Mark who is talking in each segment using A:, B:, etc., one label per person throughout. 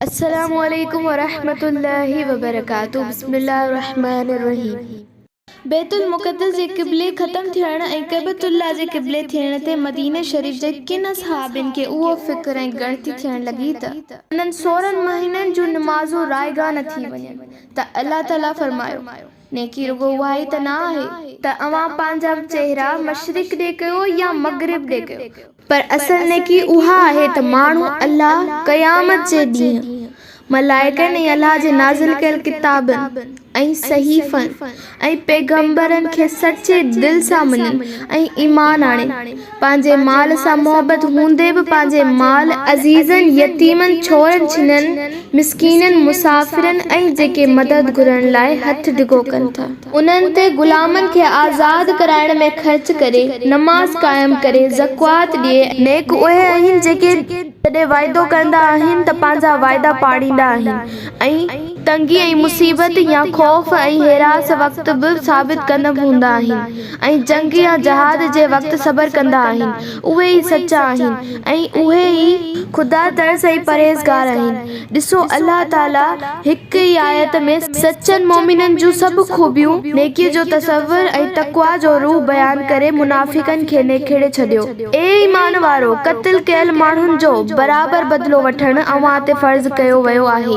A: अस्सलामुअलैकुम वरहमतुल्लाहि वबरकातुहू। बिस्मिल्लाहिर्रहमानिर्रहीम। बैतुल मुक़द्दस जे क़िबले ख़त्म थियण ऐं कअबतुल्लाह जे क़िबले थियण ते मदीना शरीफ़ जे किन असहाबनि खे उहो फ़िक्र ऐं ॻणती थियण लॻी त उन्हनि 16 महीननि जूं निमाज़ूं रायगा न थी वञनि त अल्लाह ताला फरमायो, नेकी रुगो उहा ई त न आहे त अवां पंहिंजा चेहरा मशरिक़ ॾे कयो या मग़रिब ॾे कयो, पर असल नेकी उहा आहे त माण्हू अल्लाह क़यामत जे ॾींहुं मलाइकनि ऐं अल्लाह जे नाज़िल कयल किताबनि ऐं सहीफ़नि ऐं पैगंबरनि खे सचे दिल सां मञनि ऐं ईमान आणे, पंहिंजे माल सां मोहबत हूंदे बि पंहिंजे माल अज़ीज़नि, यतीमनि, छोरनि छिननि, मिस्कीननि, मुसाफ़िरनि ऐं जेके मदद घुरण लाइ हथ ढिघो कनि था, उन्हनि ते ग़ुलामनि खे आज़ाद कराइण में ख़र्च करे, नमाज़ क़ाइम करे, ज़कात ॾिए। नेक उहे आहिनि जेके जॾहिं वाइदो कंदा आहिनि त पंहिंजा वाइदा पाड़ींदा आहिनि ऐं तंगी ऐं मुसीबत या ख़ौफ़ ऐं हिरास वक़्तु बि साबित क़दम हूंदा आहिनि ऐं जंग या जहाद जे वक़्तु सब्र कंदा आहिनि। उहे ई सचा आहिनि ऐं उहे ई ख़ुदा तरस ऐं परहेज़गार आहिनि। ॾिसो, अल्लाह ताला हिकु ई आयत में सचनि मोमिननि जूं सभु खूबियूं, नेकीअ जो तसव्वुर ऐं तक़वा जो रूह बयानु करे मुनाफ़िक़नि खे निखेड़े छॾियो। ए ईमान वारो, क़त्ल कयल माण्हुनि जो बराबर बदिलो वठणु अव्हां ते फ़र्ज़ कयो वियो आहे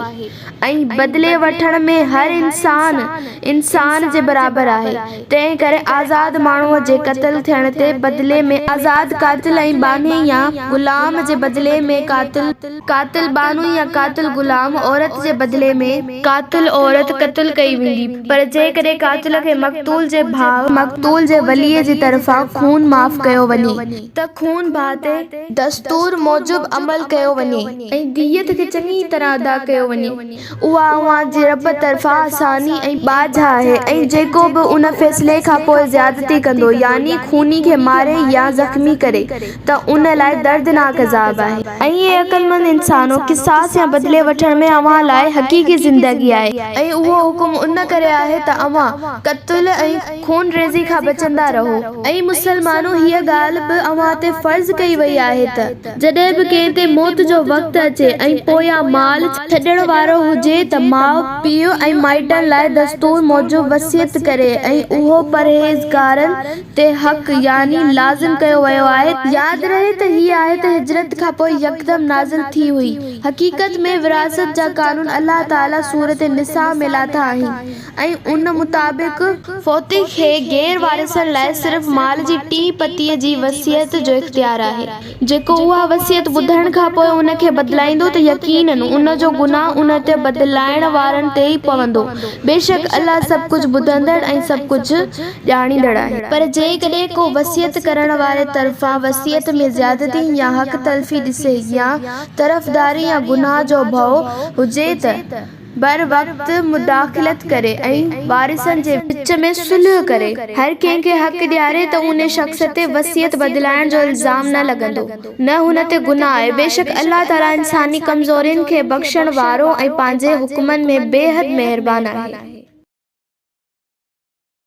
A: ऐं बदिले वठण में हर इंसान जे बराबर आहे। तंहिं करे आज़ाद माण्हूअ जे क़त्ल थियण ते बदिले में आज़ाद क़ातिल ऐं बानी या ग़ुलाम जे बदिले में क़ातिल बानू या क़ातिल ग़ुलाम, औरत जे बदिले में क़ातिल औरत क़त्ल कई वेंदी। पर जेकॾहिं क़ातिल खे मक़तूल जे भाउ मक़तूल जे वलीअ जी तरफ़ां खून माफ़ कयो वञे त खून भाउ ते दस्तूर मूजिब अमल कयो वञे ऐं दियत खे चङी तरह अदा कयो वञे। उहा अव्हां जे रब तरफ़ां आसानी ऐं बाझ आहे ऐं जेको बि उन फ़ैसिले खां पोइ ज़्यादती कंदो, यानी खूनी खे मारे या ज़ख़्मी करे, त उन लाइ दर्दनाक अज़ाब आहे। ऐं ये अक़लमंद इंसानो, क़िसास या बदिले वठण में अव्हां लाइ हक़ीक़ी ज़िंदगी आहे ऐं उहो हुकुम उन करे आहे त अव्हां क़त्ल ऐं खून रेज़ी खां बचंदा रहो। ऐं मुसलमानो, हीअ ॻाल्हि बि अव्हां ते फ़र्ज़ कई वई आहे त जॾहिं बि कंहिं ते मौत जो वक़्तु अचे ऐं पोयां माल छॾण वारो हुजे त माउ पीउ ऐं माइटनि लाइ दस्तूर मूजिब वसियत करे ऐं उहो परहेज़गारनि ते हक़ यानी लाज़िम कयो वियो आहे। यादि रहे त हीअ आयत हिजरत खां पोइ यकदम नाज़िल थी हुई। हक़ीक़त में विरासत जा क़ानून अल्लाह ताला सूरत निसा में लाथा आहिनि ऐं उन मुताबिक़ फ़ौती खे गैर वारिसनि लाइ सिर्फ़ माल जी टीं पतीअ जी वसियत जो इख्तियार आहे। जेको उहा वसियत ॿुधण खां पोइ उन खे बदिलाईंदो त यकीनन उन जो गुनाह उन ते बदिलाइण वारनि ते ई पवंदो। बेशक अल्लाह सभु कुझु ॿुधंदड़ ऐं सभु कुझु ॼाणींदड़ आहे। पर जेकॾहिं को वसियत करण वारे तरफ़ां वसियत में ज़्यादती या हक़ तलफ़ी ॾिसे या तरफ़दारी या गुनाह जो भउ हुजे त बर वक़्त मुदाख़लत करे ऐं वारिसनि जे विच में सुलह करे हर कंहिं खे हक़ ॾियारे त उन शख़्स ते वसियत बदिलाइण जो इल्ज़ाम न लॻंदो, न हुन ते गुनाह आहे। बेशक अल्लाह ताला इंसानी कमज़ोरियुनि खे बख़्शण वारो ऐं पंहिंजे हुकुमनि में बेहद महिरबान आहे।